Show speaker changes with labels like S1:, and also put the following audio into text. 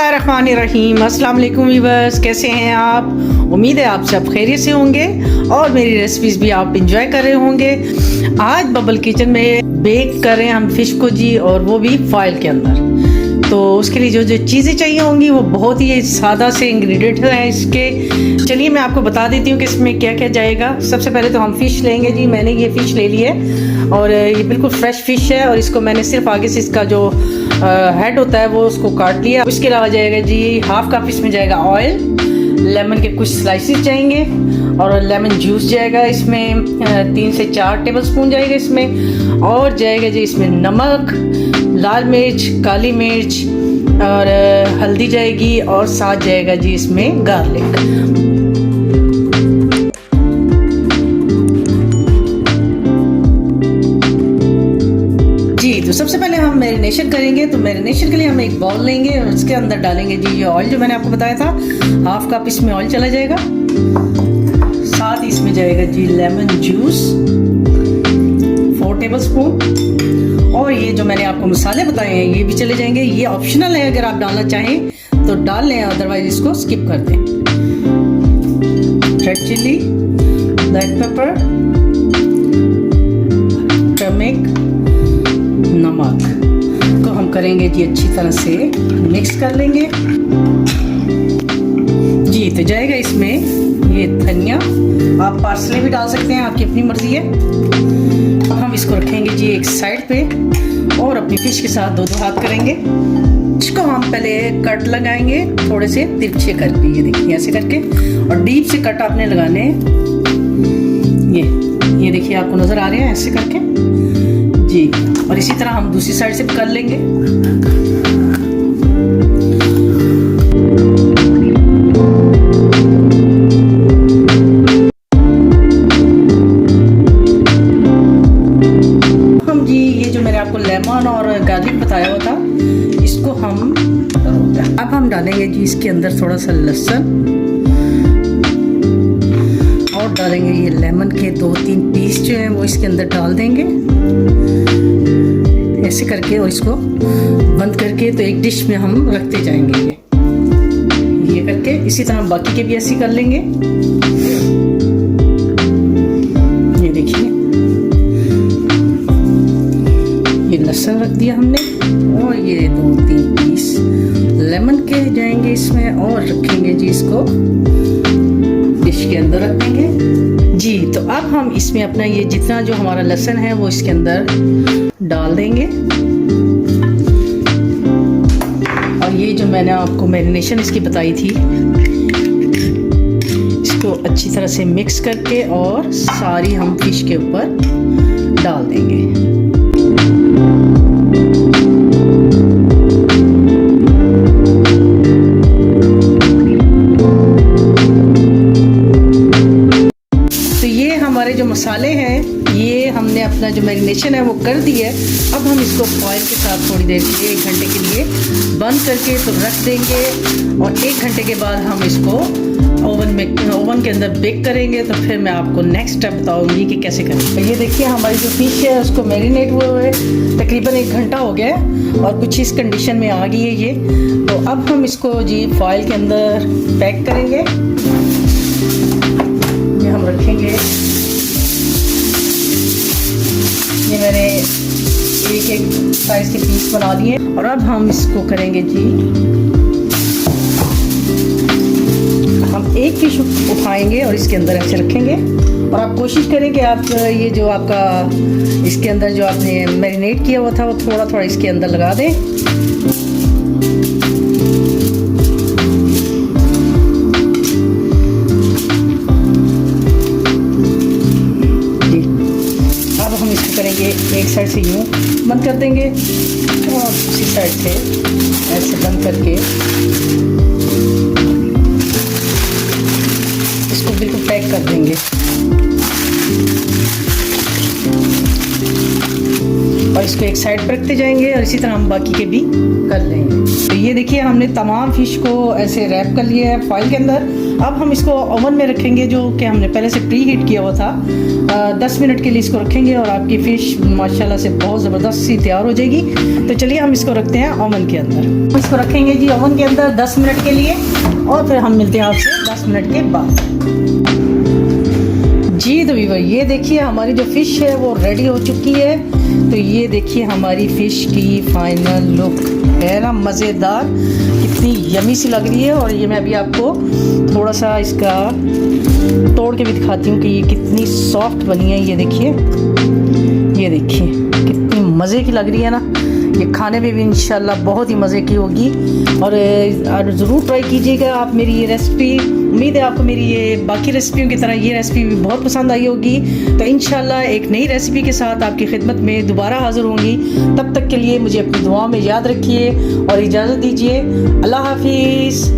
S1: बिस्मिल्लाहिर्रहमानिर्रहीम। अस्सलाम वालेकुम व्यूअर्स, कैसे हैं आप? उम्मीद है आप सब खैरियत से होंगे और मेरी रेसिपीज़ भी आप इंजॉय कर रहे होंगे। आज बबल किचन में बेक कर रहे हैं हम फ़िश को जी, और वो भी फॉइल के अंदर। तो उसके लिए जो जो चीज़ें चाहिए होंगी वो बहुत ही सादा से इंग्रेडिएंट हैं इसके। चलिए मैं आपको बता देती हूँ कि इसमें क्या क्या जाएगा। सबसे पहले तो हम फ़िश लेंगे जी। मैंने ये फ़िश ले ली है और ये बिल्कुल फ्रेश फ़िश है, और इसको मैंने सिर्फ आगे से इसका जो हेड होता है वो उसको काट लिया। उसके अलावा जाएगा जी हाफ कप इसमें जाएगा ऑयल, लेमन के कुछ स्लाइसेस जाएंगे, और लेमन जूस जाएगा इसमें 3 से 4 टेबलस्पून जाएगा इसमें, और जाएगा जी इसमें नमक, लाल मिर्च, काली मिर्च और हल्दी जाएगी, और साथ जाएगा जी इसमें गार्लिक। तो सबसे पहले हम मैरिनेशन करेंगे। तो मैरिनेशन के लिए हम एक बाउल लेंगे और उसके अंदर डालेंगे जी ये ऑयल जो मैंने आपको बताया था। हाफ कप इसमें ऑयल चला जाएगा, साथ इसमें जाएगा जी लेमन जूस 4 टेबलस्पून, और ये जो मैंने आपको मसाले बताए हैं ये भी चले जाएंगे। ये ऑप्शनल है, अगर आप डालना चाहें तो डाल लें, अदरवाइज इसको स्किप कर दें। Red chilli, black pepper, turmeric, नमक को हम करेंगे जी अच्छी तरह से मिक्स कर लेंगे जी। तो जाएगा इसमें ये धनिया, आप पार्सले भी डाल सकते हैं, आपकी अपनी मर्जी है। अब हम इसको रखेंगे जी एक साइड पे, और अपनी फिश के साथ दो हाथ करेंगे। इसको हम पहले कट लगाएंगे थोड़े से तिरछे करके, ये देखिए ऐसे करके, और डीप से कट आपने लगाने। ये देखिए आपको नजर आ रहे हैं ऐसे करके जी, और इसी तरह हम दूसरी साइड से कर लेंगे। हम जी ये जो मैंने आपको लेमन और गार्लिक बताया हुआ था, इसको अब हम डालेंगे जी इसके अंदर थोड़ा सा लहसुन, और डालेंगे ये लेमन के 2-3 पीस जो हैं वो इसके अंदर डाल देंगे ऐसे करके, और इसको बंद करके तो एक डिश में हम रखते जाएंगे ये करके। इसी तरह बाकी के भी ऐसे कर लेंगे। ये देखिए ये लहसुन रख दिया हमने, और ये 2-3 पीस लेमन के जाएंगे इसमें, और रखेंगे जी इसको डिश के अंदर रख देंगे जी। तो अब हम इसमें अपना ये जितना जो हमारा लहसुन है वो इसके अंदर डाल देंगे, और ये जो मैंने आपको मैरिनेशन इसकी बताई थी इसको अच्छी तरह से मिक्स करके और सारी हम फिश के ऊपर डाल देंगे। जो मसाले हैं ये हमने अपना जो मैरिनेशन है वो कर दिया है। अब हम इसको फॉइल के साथ थोड़ी देर के लिए 1 घंटे के लिए बंद करके तो रख देंगे, और 1 घंटे के बाद हम इसको ओवन के अंदर बेक करेंगे। तो फिर मैं आपको नेक्स्ट स्टेप बताऊंगी कि कैसे करें। तो ये देखिए हमारी जो फिश है उसको मैरिनेट हुए हुए तकरीबन 1 घंटा हो गया है, और कुछ इस कंडीशन में आ गई है ये। तो अब हम इसको जी फॉइल के अंदर पैक करेंगे। ये हम रखेंगे, ये मैंने एक साइज के पीस बना लिए, और अब हम इसको करेंगे जी, हम एक फिश उठाएंगे और इसके अंदर ऐसे रखेंगे, और आप कोशिश करें कि आप ये जो आपका इसके अंदर जो आपने मैरिनेट किया हुआ था वो थोड़ा थोड़ा इसके अंदर लगा दें। करेंगे एक साइड से यूँ बंद कर देंगे, और दूसरी साइड से ऐसे बंद करके इसको बिल्कुल पैक कर देंगे। और इसको एक साइड पर रखते जाएंगे और इसी तरह हम बाकी के भी कर लेंगे। तो ये देखिए हमने तमाम फ़िश को ऐसे रैप कर लिया है फॉइल के अंदर। अब हम इसको ओवन में रखेंगे, जो कि हमने पहले से प्री हीट किया हुआ था। 10 मिनट के लिए इसको रखेंगे और आपकी फ़िश माशाल्लाह से बहुत ज़बरदस्त सी तैयार हो जाएगी। तो चलिए हम इसको रखते हैं ओवन के अंदर। इसको रखेंगे जी ओवन के अंदर 10 मिनट के लिए और फिर हम मिलते हैं आपसे 10 मिनट के बाद। जी तो वीवर ये देखिए हमारी जो फ़िश है वो रेडी हो चुकी है। तो ये देखिए हमारी फ़िश की फाइनल लुक है ना, मज़ेदार, कितनी यमी सी लग रही है। और ये मैं अभी आपको थोड़ा सा इसका तोड़ के भी दिखाती हूँ कि ये कितनी सॉफ्ट बनी है। ये देखिए कितनी मज़े की लग रही है ना। ये खाने में भी इंशाल्लाह बहुत ही मज़े की होगी और ज़रूर ट्राई कीजिएगा आप मेरी ये रेसिपी। उम्मीद है आपको मेरी ये बाकी रेसिपियों की तरह ये रेसिपी भी बहुत पसंद आई होगी। तो इंशाल्लाह एक नई रेसिपी के साथ आपकी खिदमत में दोबारा हाज़िर होंगी। तब तक के लिए मुझे अपनी दुआ में याद रखिए और इजाज़त दीजिए। अल्लाह हाफिज़।